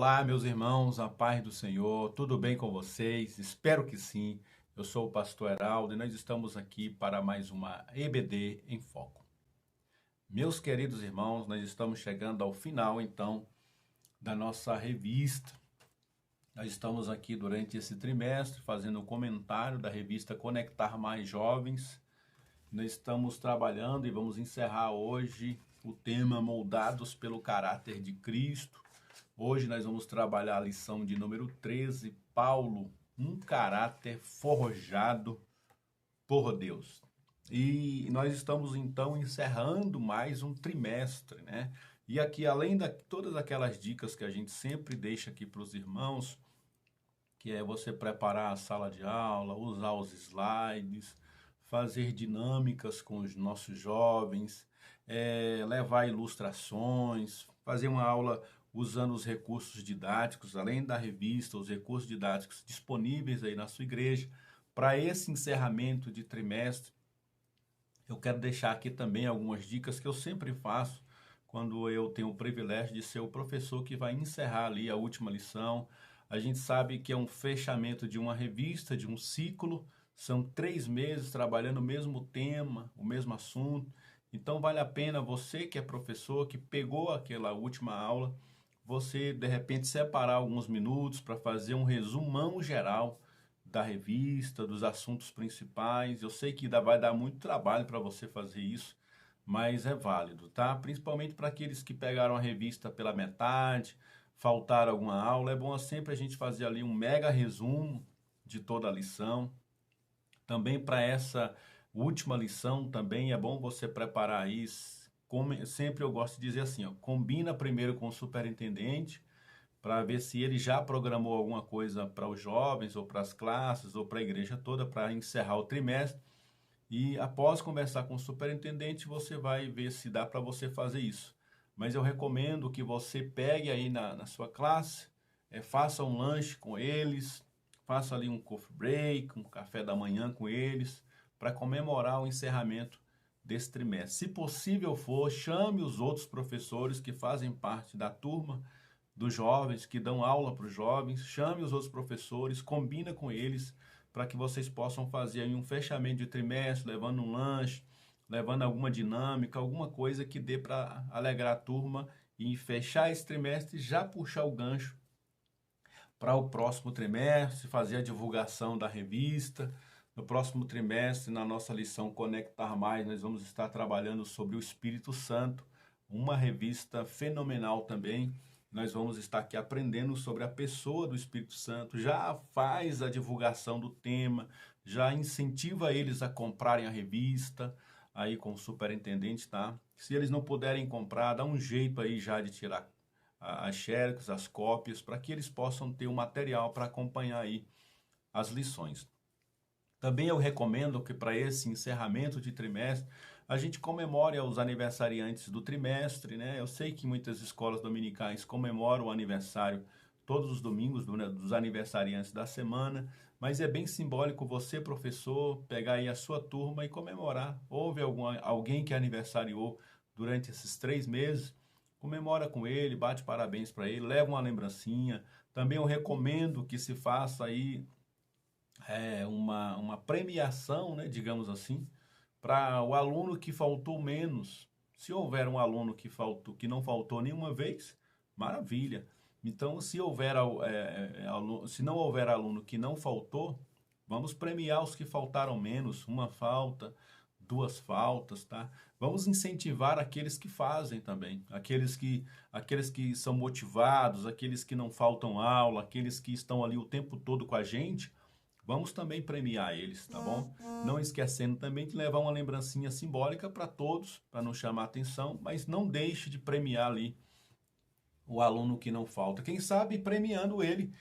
Olá, meus irmãos, a paz do Senhor, tudo bem com vocês? Espero que sim. Eu sou o pastor Heraldo e nós estamos aqui para mais uma EBD em Foco. Meus queridos irmãos, nós estamos chegando ao final então da nossa revista. Nós estamos aqui durante esse trimestre fazendo um comentário da revista Conectar Mais Jovens. Nós estamos trabalhando e vamos encerrar hoje o tema Moldados pelo Caráter de Cristo. Hoje nós vamos trabalhar a lição de número 13, Paulo, um caráter forjado por Deus. E nós estamos então encerrando mais um trimestre, né? E aqui, além de todas aquelas dicas que a gente sempre deixa aqui para os irmãos, que é você preparar a sala de aula, usar os slides, fazer dinâmicas com os nossos jovens, levar ilustrações, fazer uma aula usando os recursos didáticos, além da revista, os recursos didáticos disponíveis aí na sua igreja. Para esse encerramento de trimestre, eu quero deixar aqui também algumas dicas que eu sempre faço quando eu tenho o privilégio de ser o professor que vai encerrar ali a última lição. A gente sabe que é um fechamento de uma revista, de um ciclo, são 3 meses trabalhando o mesmo tema, o mesmo assunto. Então vale a pena você que é professor, que pegou aquela última aula, você de repente separar alguns minutos para fazer um resumão geral da revista, dos assuntos principais. Eu sei que vai dar muito trabalho para você fazer isso, mas é válido, tá? Principalmente para aqueles que pegaram a revista pela metade, faltaram alguma aula. É bom sempre a gente fazer ali um mega resumo de toda a lição. Também para essa última lição também é bom você preparar isso. Como sempre eu gosto de dizer assim, ó, combina primeiro com o superintendente para ver se ele já programou alguma coisa para os jovens ou para as classes ou para a igreja toda para encerrar o trimestre. E após conversar com o superintendente, você vai ver se dá para você fazer isso. Mas eu recomendo que você pegue aí na sua classe, faça um lanche com eles, faça ali um coffee break, um café da manhã com eles, para comemorar o encerramento desse trimestre. Se possível for, chame os outros professores que fazem parte da turma dos jovens, que dão aula para os jovens, chame os outros professores, combina com eles, para que vocês possam fazer aí um fechamento de trimestre, levando um lanche, levando alguma dinâmica, alguma coisa que dê para alegrar a turma e fechar esse trimestre e já puxar o gancho para o próximo trimestre, fazer a divulgação da revista. No próximo trimestre, na nossa lição Conectar Mais, nós vamos estar trabalhando sobre o Espírito Santo, uma revista fenomenal também. Nós vamos estar aqui aprendendo sobre a pessoa do Espírito Santo, já faz a divulgação do tema, já incentiva eles a comprarem a revista, aí com o superintendente, tá? Se eles não puderem comprar, dá um jeito aí já de tirar as xerox, as cópias, para que eles possam ter o material para acompanhar aí as lições. Também eu recomendo que para esse encerramento de trimestre, a gente comemore os aniversariantes do trimestre, né? Eu sei que muitas escolas dominicais comemoram o aniversário todos os domingos dos aniversariantes da semana, mas é bem simbólico você, professor, pegar aí a sua turma e comemorar. Houve alguém que aniversariou durante esses 3 meses, comemora com ele, bate parabéns para ele, leva uma lembrancinha. Também eu recomendo que se faça aí uma premiação, né, digamos assim, para o aluno que faltou menos. Se houver um aluno que não faltou nenhuma vez, maravilha. Então, se não houver aluno que não faltou, vamos premiar os que faltaram menos, uma falta, 2 faltas, tá? Vamos incentivar aqueles que fazem também, aqueles que são motivados, aqueles que não faltam aula, aqueles que estão ali o tempo todo com a gente. Vamos também premiar eles, tá bom? Não esquecendo também de levar uma lembrancinha simbólica para todos, para não chamar atenção, mas não deixe de premiar ali o aluno que não falta. Quem sabe premiando ele,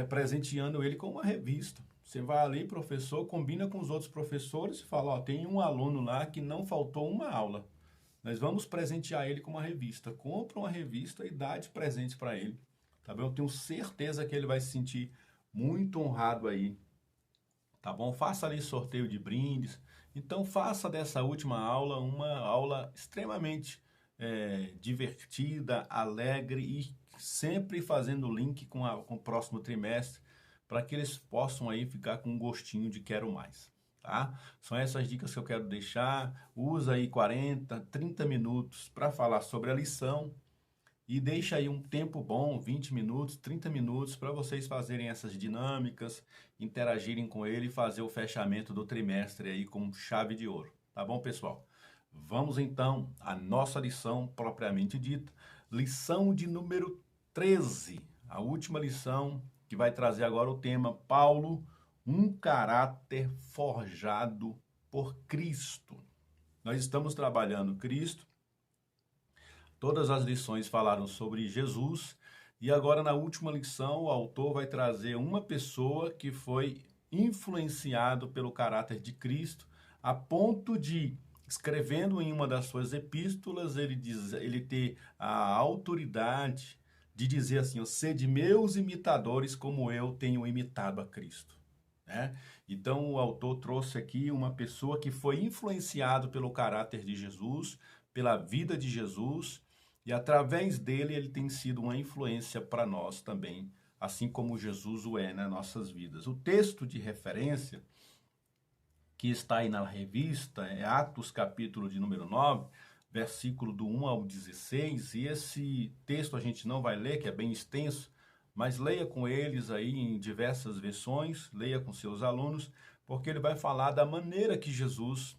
presenteando ele com uma revista. Você vai ali, professor, combina com os outros professores e fala, ó, tem um aluno lá que não faltou uma aula. Nós vamos presentear ele com uma revista. Compra uma revista e dá de presente para ele, tá bom? Eu tenho certeza que ele vai se sentir muito honrado aí, tá bom? Faça ali sorteio de brindes. Então faça dessa última aula uma aula extremamente divertida, alegre e sempre fazendo link com o próximo trimestre para que eles possam aí ficar com um gostinho de quero mais, tá? São essas dicas que eu quero deixar. Usa aí 40, 30 minutos para falar sobre a lição e deixa aí um tempo bom, 20 minutos, 30 minutos, para vocês fazerem essas dinâmicas, interagirem com ele e fazer o fechamento do trimestre aí com chave de ouro. Tá bom, pessoal? Vamos então à nossa lição propriamente dita, lição de número 13, a última lição que vai trazer agora o tema Paulo, um caráter forjado por Cristo. Nós estamos trabalhando Cristo. Todas as lições falaram sobre Jesus e agora na última lição o autor vai trazer uma pessoa que foi influenciado pelo caráter de Cristo a ponto de, escrevendo em uma das suas epístolas, ele ter a autoridade de dizer assim, sede meus imitadores como eu tenho imitado a Cristo. Né? Então o autor trouxe aqui uma pessoa que foi influenciado pelo caráter de Jesus, pela vida de Jesus, e através dele ele tem sido uma influência para nós também, assim como Jesus o é nas nossas vidas. O texto de referência que está aí na revista é Atos capítulo de número 9, versículo do 1 ao 16, e esse texto a gente não vai ler, que é bem extenso, mas leia com eles aí em diversas versões, leia com seus alunos, porque ele vai falar da maneira que Jesus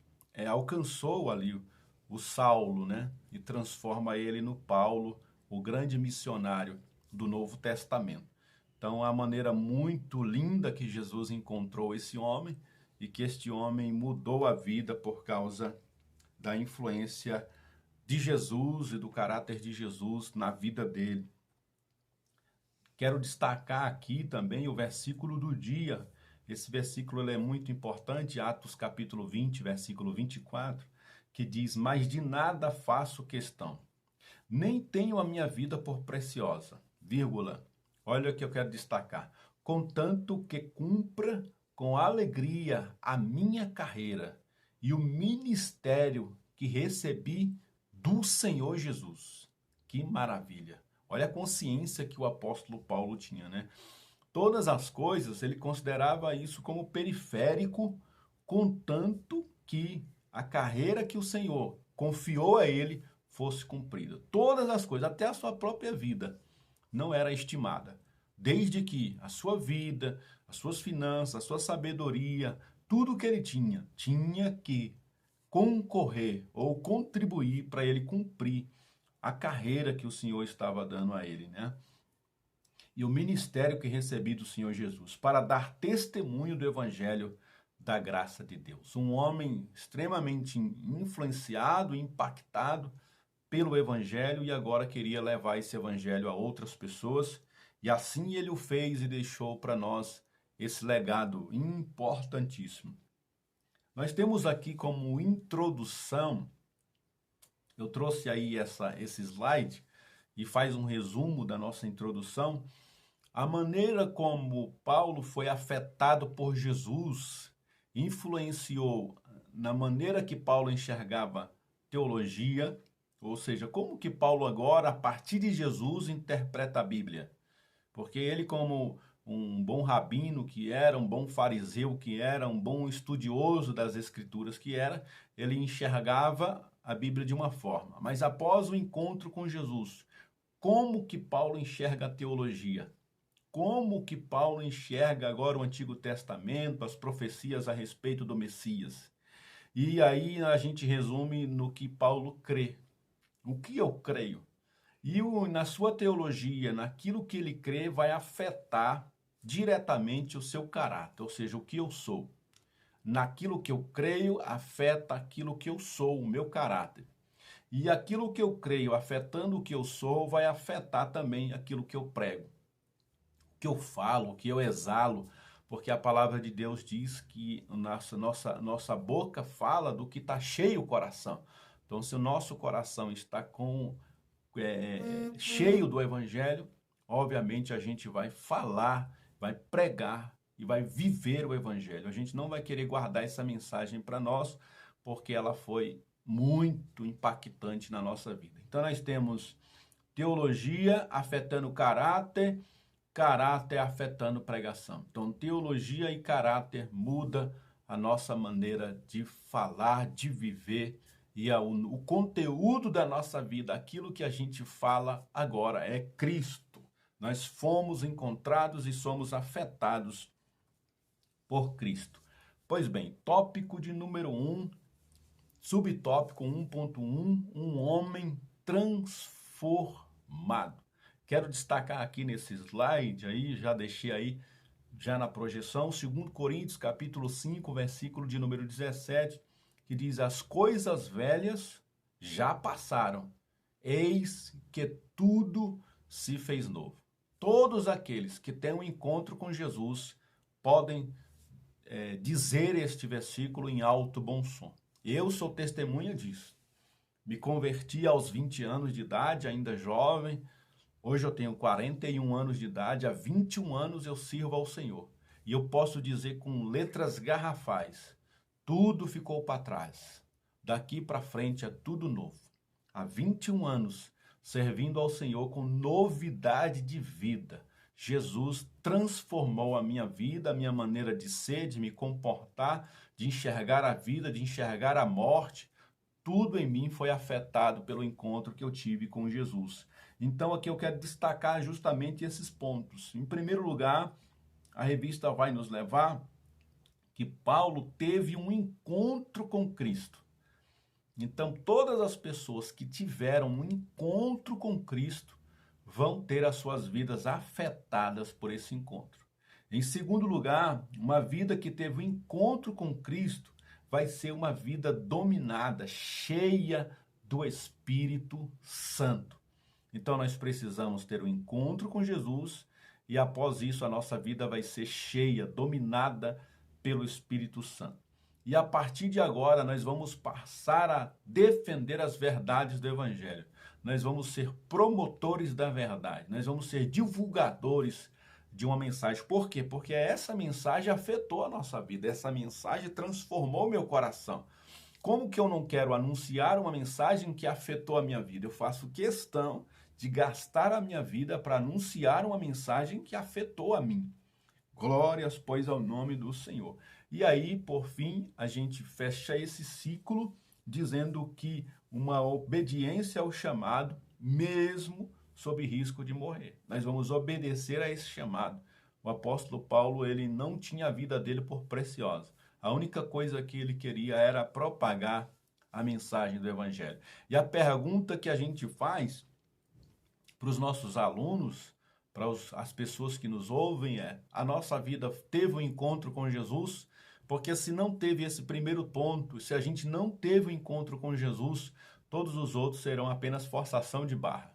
alcançou ali o Saulo, né? E transforma ele no Paulo, o grande missionário do Novo Testamento. Então, a maneira muito linda que Jesus encontrou esse homem e que este homem mudou a vida por causa da influência de Jesus e do caráter de Jesus na vida dele. Quero destacar aqui também o versículo do dia. Esse versículo ele é muito importante, Atos capítulo 20, versículo 24, que diz, mas de nada faço questão, nem tenho a minha vida por preciosa, vírgula, olha o que eu quero destacar, contanto que cumpra com alegria a minha carreira e o ministério que recebi do Senhor Jesus. Que maravilha! Olha a consciência que o apóstolo Paulo tinha, né? Todas as coisas, ele considerava isso como periférico, contanto que a carreira que o Senhor confiou a ele fosse cumprida. Todas as coisas, até a sua própria vida, não era estimada. Desde que a sua vida, as suas finanças, a sua sabedoria, tudo que ele tinha que concorrer ou contribuir para ele cumprir a carreira que o Senhor estava dando a ele, né? E o ministério que recebi do Senhor Jesus, para dar testemunho do Evangelho da graça de Deus. Um homem extremamente influenciado, impactado pelo Evangelho e agora queria levar esse Evangelho a outras pessoas. E assim ele o fez e deixou para nós esse legado importantíssimo. Nós temos aqui como introdução, eu trouxe aí esse slide e faz um resumo da nossa introdução, a maneira como Paulo foi afetado por Jesus influenciou na maneira que Paulo enxergava teologia, ou seja, como que Paulo agora, a partir de Jesus, interpreta a Bíblia. Porque ele, como um bom rabino que era, um bom fariseu que era, um bom estudioso das Escrituras que era, ele enxergava a Bíblia de uma forma. Mas após o encontro com Jesus, como que Paulo enxerga a teologia? Como que Paulo enxerga agora o Antigo Testamento, as profecias a respeito do Messias? E aí a gente resume no que Paulo crê. O que eu creio? E na sua teologia, naquilo que ele crê, vai afetar diretamente o seu caráter, ou seja, o que eu sou. Naquilo que eu creio, afeta aquilo que eu sou, o meu caráter. E aquilo que eu creio, afetando o que eu sou, vai afetar também aquilo que eu prego. O que eu falo, o que eu exalo, porque a palavra de Deus diz que nossa boca fala do que está cheio o coração. Então, se o nosso coração está cheio do Evangelho, obviamente a gente vai falar, vai pregar e vai viver o Evangelho. A gente não vai querer guardar essa mensagem para nós, porque ela foi muito impactante na nossa vida. Então nós temos teologia afetando caráter, caráter afetando pregação. Então teologia e caráter muda a nossa maneira de falar, de viver, e o conteúdo da nossa vida, aquilo que a gente fala agora é Cristo. Nós fomos encontrados e somos afetados por Cristo. Pois bem, tópico de número 1, subtópico 1.1, um homem transformado. Quero destacar aqui nesse slide aí, já deixei aí já na projeção, 2 Coríntios capítulo 5, versículo de número 17, que diz: as coisas velhas já passaram, eis que tudo se fez novo. Todos aqueles que têm um encontro com Jesus podem dizer este versículo em alto bom som. Eu sou testemunha disso. Me converti aos 20 anos de idade, ainda jovem. Hoje eu tenho 41 anos de idade, há 21 anos eu sirvo ao Senhor. E eu posso dizer com letras garrafais, tudo ficou para trás. Daqui para frente é tudo novo. Há 21 anos servindo ao Senhor com novidade de vida. Jesus transformou a minha vida, a minha maneira de ser, de me comportar, de enxergar a vida, de enxergar a morte. Tudo em mim foi afetado pelo encontro que eu tive com Jesus. Então aqui eu quero destacar justamente esses pontos. Em primeiro lugar, a revista vai nos levar que Paulo teve um encontro com Cristo. Então todas as pessoas que tiveram um encontro com Cristo vão ter as suas vidas afetadas por esse encontro. Em segundo lugar, uma vida que teve um encontro com Cristo vai ser uma vida dominada, cheia do Espírito Santo. Então nós precisamos ter um encontro com Jesus e após isso a nossa vida vai ser cheia, dominada pelo Espírito Santo. E a partir de agora nós vamos passar a defender as verdades do Evangelho. Nós vamos ser promotores da verdade, nós vamos ser divulgadores de uma mensagem. Por quê? Porque essa mensagem afetou a nossa vida, essa mensagem transformou meu coração. Como que eu não quero anunciar uma mensagem que afetou a minha vida? Eu faço questão de gastar a minha vida para anunciar uma mensagem que afetou a mim. Glórias, pois, ao nome do Senhor. E aí, por fim, a gente fecha esse ciclo dizendo que uma obediência ao chamado, mesmo sob risco de morrer. Nós vamos obedecer a esse chamado. O apóstolo Paulo, ele não tinha a vida dele por preciosa. A única coisa que ele queria era propagar a mensagem do Evangelho. E a pergunta que a gente faz para os nossos alunos, para as pessoas que nos ouvem é: a nossa vida teve um encontro com Jesus? Porque se não teve esse primeiro ponto, se a gente não teve um encontro com Jesus, todos os outros serão apenas forçação de barra.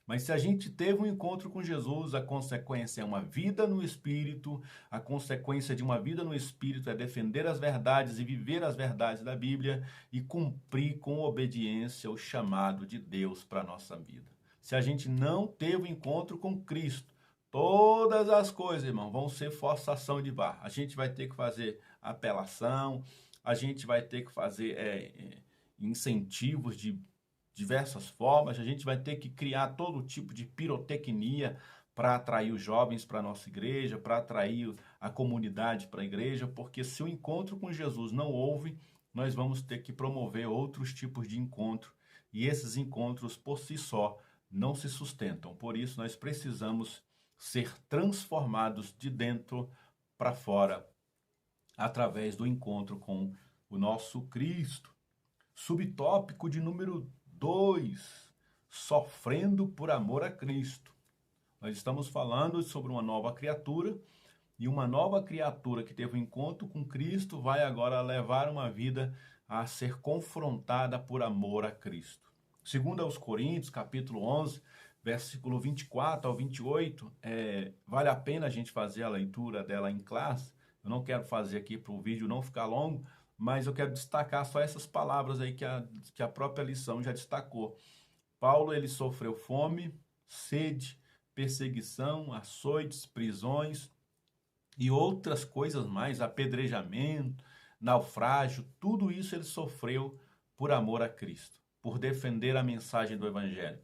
Mas se a gente teve um encontro com Jesus, a consequência é uma vida no Espírito, a consequência de uma vida no Espírito é defender as verdades e viver as verdades da Bíblia e cumprir com obediência o chamado de Deus para a nossa vida. Se a gente não teve um encontro com Cristo, todas as coisas, irmão, vão ser forçação de barra. A gente vai ter que fazer apelação, a gente vai ter que fazer incentivos de diversas formas, a gente vai ter que criar todo tipo de pirotecnia para atrair os jovens para a nossa igreja, para atrair a comunidade para a igreja, porque se o encontro com Jesus não houve, nós vamos ter que promover outros tipos de encontro, e esses encontros por si só não se sustentam. Por isso nós precisamos ser transformados de dentro para fora, através do encontro com o nosso Cristo. Subtópico de número 2, sofrendo por amor a Cristo. Nós estamos falando sobre uma nova criatura, e uma nova criatura que teve um encontro com Cristo vai agora levar uma vida a ser confrontada por amor a Cristo. Segundo aos Coríntios, capítulo 11, versículo 24 ao 28, vale a pena a gente fazer a leitura dela em classe. Eu não quero fazer aqui para o vídeo não ficar longo, mas eu quero destacar só essas palavras aí que a própria lição já destacou. Paulo, ele sofreu fome, sede, perseguição, açoites, prisões e outras coisas mais, apedrejamento, naufrágio, tudo isso ele sofreu por amor a Cristo, por defender a mensagem do Evangelho.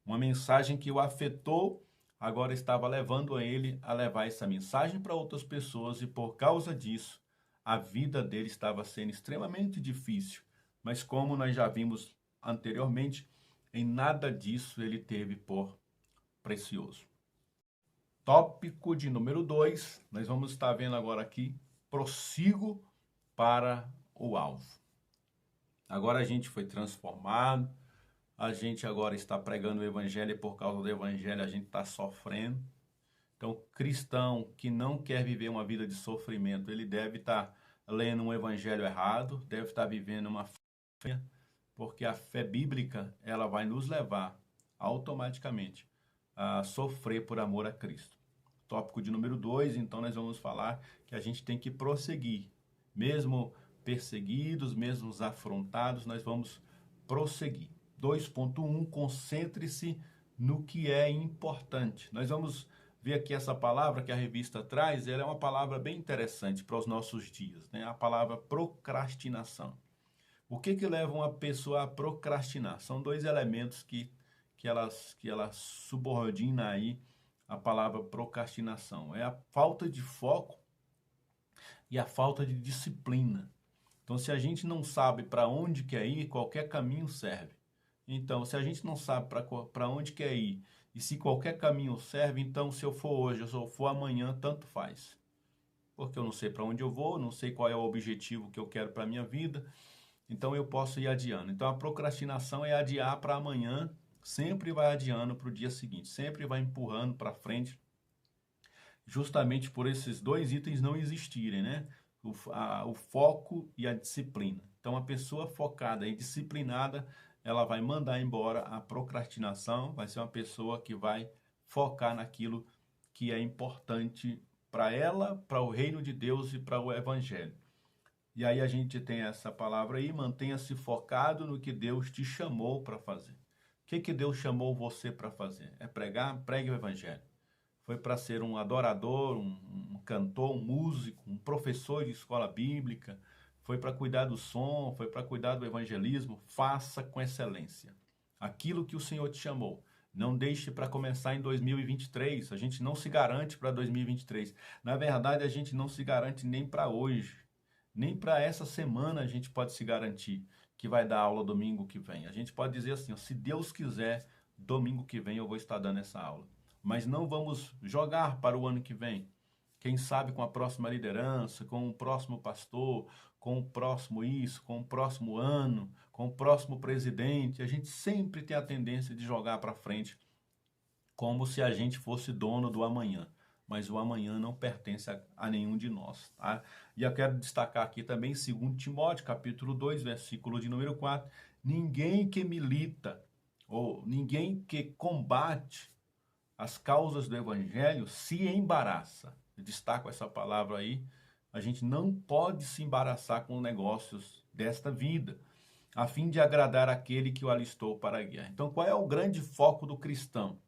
Uma mensagem que o afetou, agora estava levando a ele a levar essa mensagem para outras pessoas e por causa disso, a vida dele estava sendo extremamente difícil. Mas como nós já vimos anteriormente, em nada disso ele teve por precioso. Tópico de número 2, nós vamos estar vendo agora aqui, prossigo para o alvo. Agora a gente foi transformado, a gente agora está pregando o evangelho e por causa do evangelho a gente está sofrendo. Então, cristão que não quer viver uma vida de sofrimento, ele deve estar lendo um evangelho errado, deve estar vivendo uma fé, porque a fé bíblica, ela vai nos levar automaticamente a sofrer por amor a Cristo. Tópico de número 2, então nós vamos falar que a gente tem que prosseguir, mesmo perseguidos, mesmo afrontados, nós vamos prosseguir. 2.1, concentre-se no que é importante. Nós vamos ver aqui essa palavra que a revista traz, ela é uma palavra bem interessante para os nossos dias, né? A palavra procrastinação. O que leva uma pessoa a procrastinar? São dois elementos que ela subordina aí a palavra procrastinação. É a falta de foco e a falta de disciplina. Então, se a gente não sabe para onde quer ir, qualquer caminho serve. Então, se a gente não sabe para onde quer ir, e se qualquer caminho serve, então se eu for hoje, se eu for amanhã, tanto faz. Porque eu não sei para onde eu vou, não sei qual é o objetivo que eu quero para a minha vida, então eu posso ir adiando. Então, a procrastinação é adiar para amanhã, sempre vai adiando para o dia seguinte, sempre vai empurrando para frente, justamente por esses dois itens não existirem, né? O foco e a disciplina. Então, a pessoa focada e disciplinada, ela vai mandar embora a procrastinação, vai ser uma pessoa que vai focar naquilo que é importante para ela, para o reino de Deus e para o evangelho. E aí a gente tem essa palavra aí, mantenha-se focado no que Deus te chamou para fazer. O que Deus chamou você para fazer? É pregar? Pregue o evangelho. Foi para ser um adorador, um cantor, um músico, um professor de escola bíblica, foi para cuidar do som, foi para cuidar do evangelismo, faça com excelência aquilo que o Senhor te chamou. Não deixe para começar em 2023, a gente não se garante para 2023. Na verdade, a gente não se garante nem para hoje, nem para essa semana a gente pode se garantir que vai dar aula domingo que vem. A gente pode dizer assim, ó, se Deus quiser, domingo que vem eu vou estar dando essa aula. Mas não vamos jogar para o ano que vem. Quem sabe com a próxima liderança, com o próximo pastor, com o próximo isso, com o próximo ano, com o próximo presidente. A gente sempre tem a tendência de jogar para frente como se a gente fosse dono do amanhã. Mas o amanhã não pertence a nenhum de nós. Tá? E eu quero destacar aqui também 2 Timóteo, capítulo 2, versículo de número 4. Ninguém que milita, ou ninguém que combate as causas do evangelho se embaraça. Eu destaco essa palavra aí. A gente não pode se embaraçar com negócios desta vida, a fim de agradar aquele que o alistou para a guerra. Então, qual é o grande foco do cristão?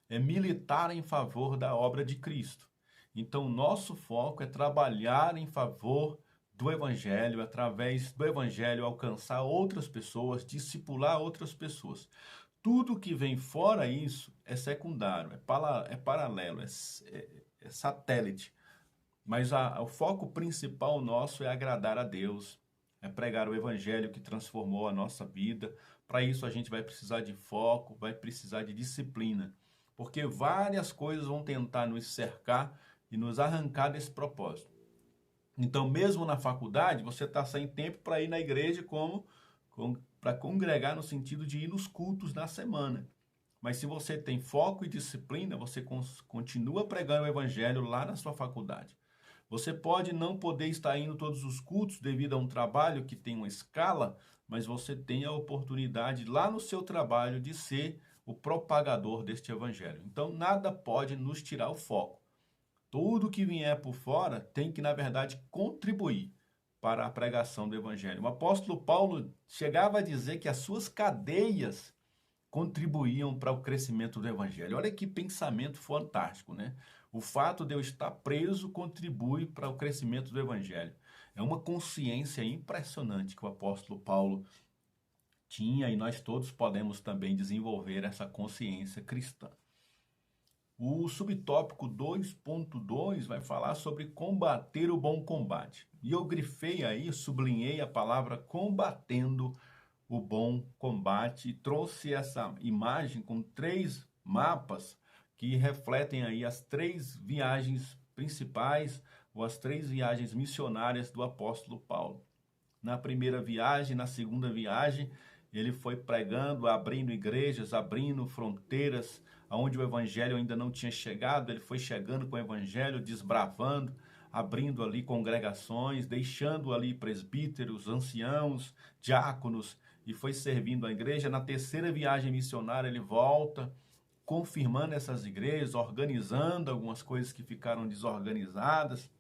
É militar em favor da obra de Cristo. Então, nosso foco é trabalhar em favor do evangelho, através do evangelho alcançar outras pessoas, discipular outras pessoas. Tudo que vem fora isso é secundário, é paralelo, é satélite. Mas o foco principal nosso é agradar a Deus, é pregar o evangelho que transformou a nossa vida. Para isso a gente vai precisar de foco, vai precisar de disciplina, porque várias coisas vão tentar nos cercar e nos arrancar desse propósito. Então, mesmo na faculdade, você está sem tempo para ir na igreja para congregar no sentido de ir nos cultos na semana. Mas se você tem foco e disciplina, você continua pregando o evangelho lá na sua faculdade. Você pode não poder estar indo todos os cultos devido a um trabalho que tem uma escala, mas você tem a oportunidade lá no seu trabalho de ser o propagador deste evangelho. Então, nada pode nos tirar o foco. Tudo que vier por fora tem que, na verdade, contribuir para a pregação do evangelho. O apóstolo Paulo chegava a dizer que as suas cadeias contribuíam para o crescimento do evangelho. Olha que pensamento fantástico, né? O fato de eu estar preso contribui para o crescimento do evangelho. É uma consciência impressionante que o apóstolo Paulo tinha e nós todos podemos também desenvolver essa consciência cristã. O subtópico 2.2 vai falar sobre combater o bom combate. E eu grifei aí, sublinhei a palavra combatendo o bom combate e trouxe essa imagem com 3 mapas que refletem aí as 3 viagens principais ou as 3 viagens missionárias do apóstolo Paulo. Na primeira viagem, na segunda viagem, ele foi pregando, abrindo igrejas, abrindo fronteiras, onde o evangelho ainda não tinha chegado, ele foi chegando com o evangelho, desbravando, abrindo ali congregações, deixando ali presbíteros, anciãos, diáconos, e foi servindo a igreja. Na terceira viagem missionária, ele volta, confirmando essas igrejas, organizando algumas coisas que ficaram desorganizadas.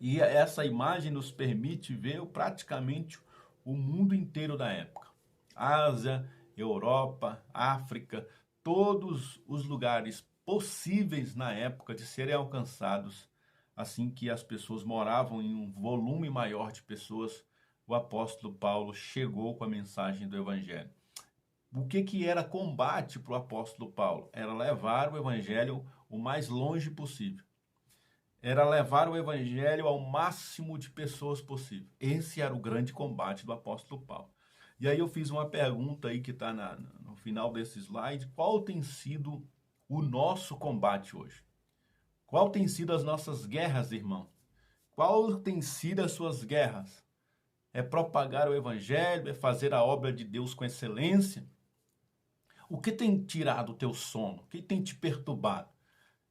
E essa imagem nos permite ver praticamente o mundo inteiro da época. Ásia, Europa, África, todos os lugares possíveis na época de serem alcançados, assim que as pessoas moravam em um volume maior de pessoas, o apóstolo Paulo chegou com a mensagem do evangelho. O que era combate para o apóstolo Paulo? Era levar o evangelho o mais longe possível. Era levar o evangelho ao máximo de pessoas possível. Esse era o grande combate do apóstolo Paulo. E aí eu fiz uma pergunta aí que está no final desse slide. Qual tem sido o nosso combate hoje? Qual tem sido as nossas guerras, irmão? Qual tem sido as suas guerras? É propagar o evangelho? É fazer a obra de Deus com excelência? O que tem tirado o teu sono? O que tem te perturbado?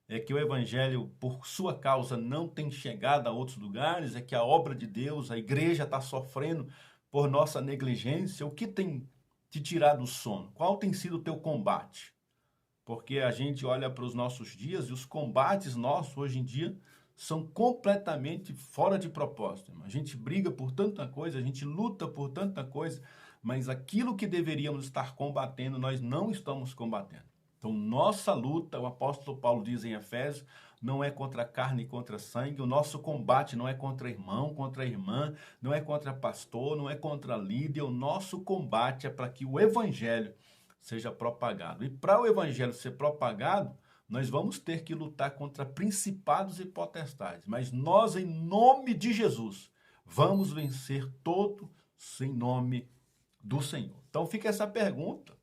É que o evangelho, por sua causa, não tem chegado a outros lugares? É que a obra de Deus, a igreja está sofrendo por nossa negligência? O que tem te tirado o sono? Qual tem sido o teu combate? Porque a gente olha para os nossos dias e os combates nossos hoje em dia são completamente fora de propósito. A gente briga por tanta coisa, a gente luta por tanta coisa, mas aquilo que deveríamos estar combatendo, nós não estamos combatendo. Então, nossa luta, o apóstolo Paulo diz em Efésios, não é contra carne e contra sangue. O nosso combate não é contra irmão, contra irmã, não é contra pastor, não é contra líder. O nosso combate é para que o evangelho seja propagado. E para o evangelho ser propagado, nós vamos ter que lutar contra principados e potestades. Mas nós, em nome de Jesus, vamos vencer todos em nome do Senhor. Então fica essa pergunta.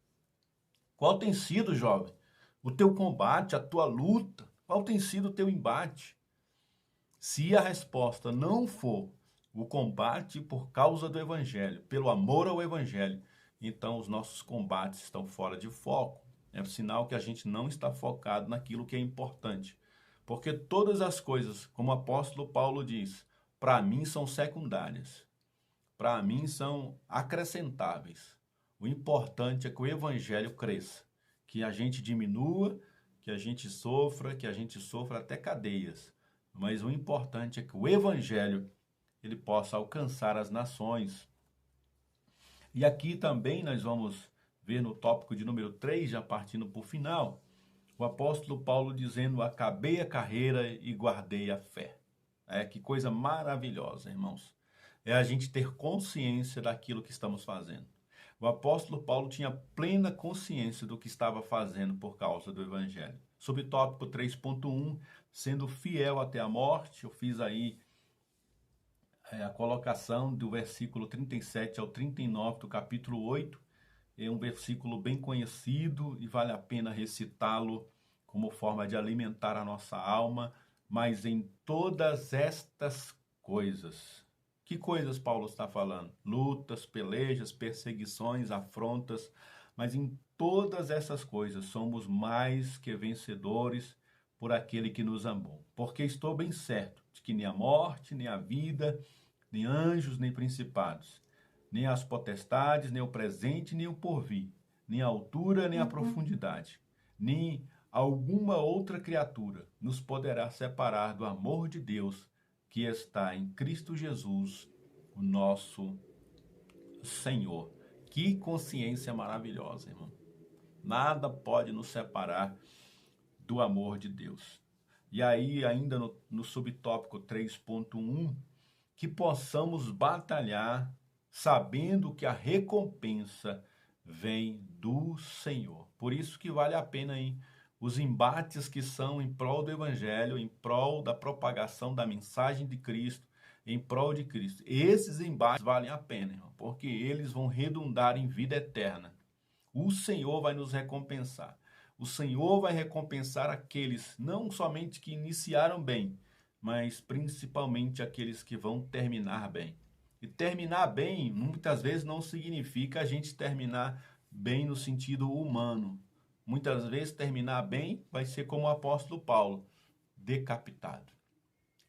Qual tem sido, jovem, o teu combate, a tua luta? Qual tem sido o teu embate? Se a resposta não for o combate por causa do evangelho, pelo amor ao evangelho, então os nossos combates estão fora de foco. É um sinal que a gente não está focado naquilo que é importante. Porque todas as coisas, como o apóstolo Paulo diz, para mim são secundárias. Para mim são acrescentáveis. O importante é que o evangelho cresça, que a gente diminua, que a gente sofra até cadeias. Mas o importante é que o evangelho ele possa alcançar as nações. E aqui também nós vamos ver no tópico de número 3, já partindo para o final, o apóstolo Paulo dizendo: acabei a carreira e guardei a fé. Que coisa maravilhosa, irmãos. É a gente ter consciência daquilo que estamos fazendo. O apóstolo Paulo tinha plena consciência do que estava fazendo por causa do evangelho. Subtópico 3.1, sendo fiel até a morte. Eu fiz aí a colocação do versículo 37 ao 39 do capítulo 8. É um versículo bem conhecido e vale a pena recitá-lo como forma de alimentar a nossa alma. Mas em todas estas coisas... Que coisas Paulo está falando? Lutas, pelejas, perseguições, afrontas. Mas em todas essas coisas somos mais que vencedores por aquele que nos amou. Porque estou bem certo de que nem a morte, nem a vida, nem anjos, nem principados, nem as potestades, nem o presente, nem o porvir, nem a altura, nem a profundidade, nem alguma outra criatura nos poderá separar do amor de Deus que está em Cristo Jesus, o nosso Senhor. Que consciência maravilhosa, irmão. Nada pode nos separar do amor de Deus. E aí, ainda no subtópico 3.1, que possamos batalhar sabendo que a recompensa vem do Senhor. Por isso que vale a pena, hein? Os embates que são em prol do Evangelho, em prol da propagação da mensagem de Cristo, em prol de Cristo. Esses embates valem a pena, irmão, porque eles vão redundar em vida eterna. O Senhor vai nos recompensar. O Senhor vai recompensar aqueles, não somente que iniciaram bem, mas principalmente aqueles que vão terminar bem. E terminar bem, muitas vezes, não significa a gente terminar bem no sentido humano. Muitas vezes, terminar bem vai ser como o apóstolo Paulo, decapitado.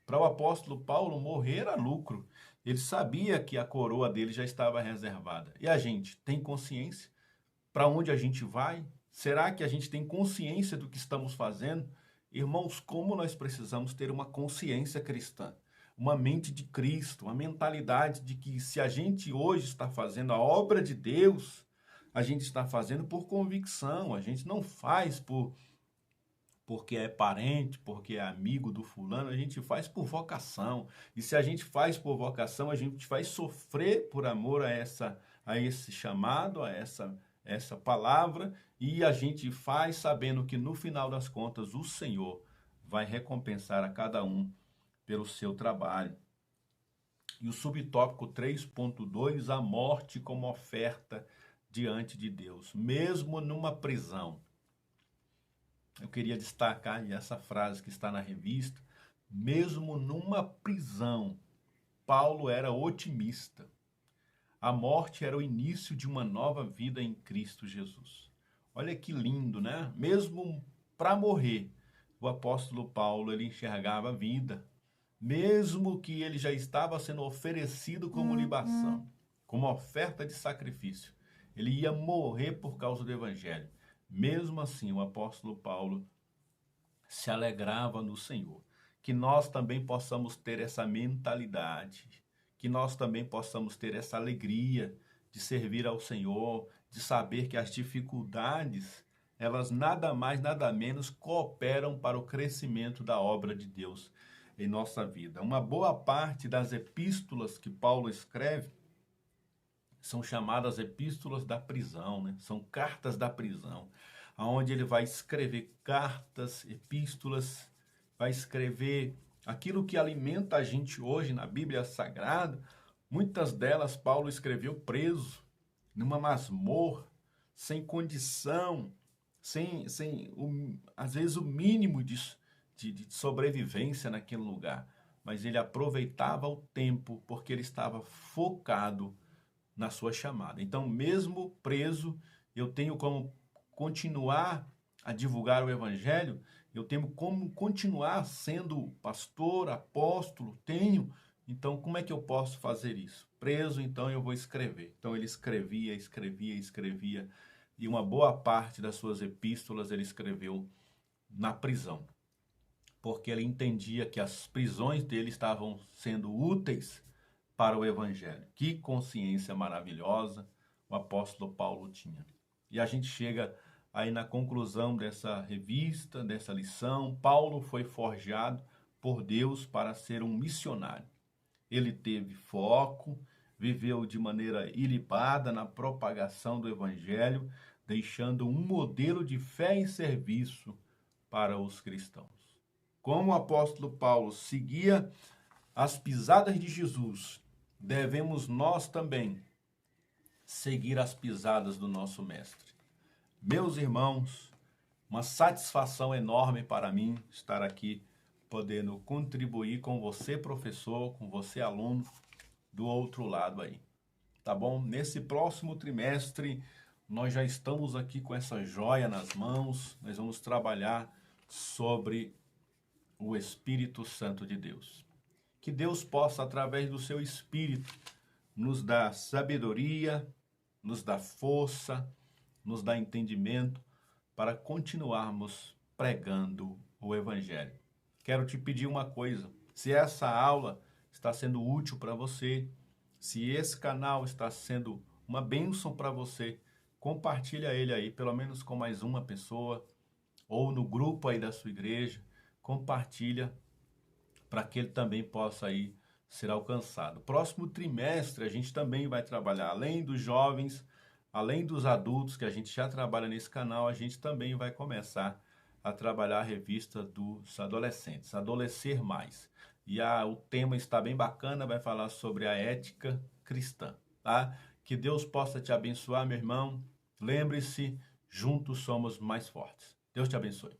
Para o apóstolo Paulo, morrer era lucro. Ele sabia que a coroa dele já estava reservada. E a gente tem consciência? Para onde a gente vai? Será que a gente tem consciência do que estamos fazendo? Irmãos, como nós precisamos ter uma consciência cristã, uma mente de Cristo, uma mentalidade de que se a gente hoje está fazendo a obra de Deus, a gente está fazendo por convicção, a gente não faz porque é parente, porque é amigo do fulano, a gente faz por vocação. E se a gente faz por vocação, a gente vai sofrer por amor a esse chamado, a essa palavra, e a gente faz sabendo que no final das contas o Senhor vai recompensar a cada um pelo seu trabalho. E o subtópico 3.2, a morte como oferta diante de Deus, mesmo numa prisão. Eu queria destacar essa frase que está na revista, mesmo numa prisão, Paulo era otimista. A morte era o início de uma nova vida em Cristo Jesus. Olha que lindo, né? Mesmo para morrer, o apóstolo Paulo, ele enxergava a vida. Mesmo que ele já estava sendo oferecido como libação, como oferta de sacrifício. Ele ia morrer por causa do evangelho. Mesmo assim, o apóstolo Paulo se alegrava no Senhor. Que nós também possamos ter essa mentalidade, que nós também possamos ter essa alegria de servir ao Senhor, de saber que as dificuldades, elas nada mais, nada menos cooperam para o crescimento da obra de Deus em nossa vida. Uma boa parte das epístolas que Paulo escreve são chamadas epístolas da prisão, né? São cartas da prisão, onde ele vai escrever cartas, epístolas, vai escrever aquilo que alimenta a gente hoje na Bíblia Sagrada. Muitas delas Paulo escreveu preso, numa masmorra, sem condição, às vezes o mínimo de sobrevivência naquele lugar. Mas ele aproveitava o tempo porque ele estava focado na sua chamada. Então, mesmo preso, eu tenho como continuar a divulgar o evangelho, eu tenho como continuar sendo pastor, apóstolo, tenho. Então, como é que eu posso fazer isso? Preso, então eu vou escrever. Então, ele escrevia, e uma boa parte das suas epístolas ele escreveu na prisão, porque ele entendia que as prisões dele estavam sendo úteis para o evangelho. Que consciência maravilhosa o apóstolo Paulo tinha. E a gente chega aí na conclusão dessa revista, dessa lição. Paulo foi forjado por Deus para ser um missionário. Ele teve foco, viveu de maneira ilibada na propagação do evangelho, deixando um modelo de fé e serviço para os cristãos. Como o apóstolo Paulo seguia as pisadas de Jesus, devemos nós também seguir as pisadas do nosso mestre. Meus irmãos, uma satisfação enorme para mim estar aqui podendo contribuir com você, professor, com você, aluno, do outro lado aí. Tá bom? Nesse próximo trimestre, nós já estamos aqui com essa joia nas mãos, nós vamos trabalhar sobre o Espírito Santo de Deus. Que Deus possa, através do seu Espírito, nos dar sabedoria, nos dar força, nos dar entendimento para continuarmos pregando o Evangelho. Quero te pedir uma coisa: se essa aula está sendo útil para você, se esse canal está sendo uma bênção para você, compartilha ele aí, pelo menos com mais uma pessoa, ou no grupo aí da sua igreja, compartilha para que ele também possa aí ser alcançado. Próximo trimestre, a gente também vai trabalhar, além dos jovens, além dos adultos, que a gente já trabalha nesse canal, a gente também vai começar a trabalhar a revista dos adolescentes, Adolescer Mais. E o tema está bem bacana, vai falar sobre a ética cristã, tá? Que Deus possa te abençoar, meu irmão. Lembre-se, juntos somos mais fortes. Deus te abençoe.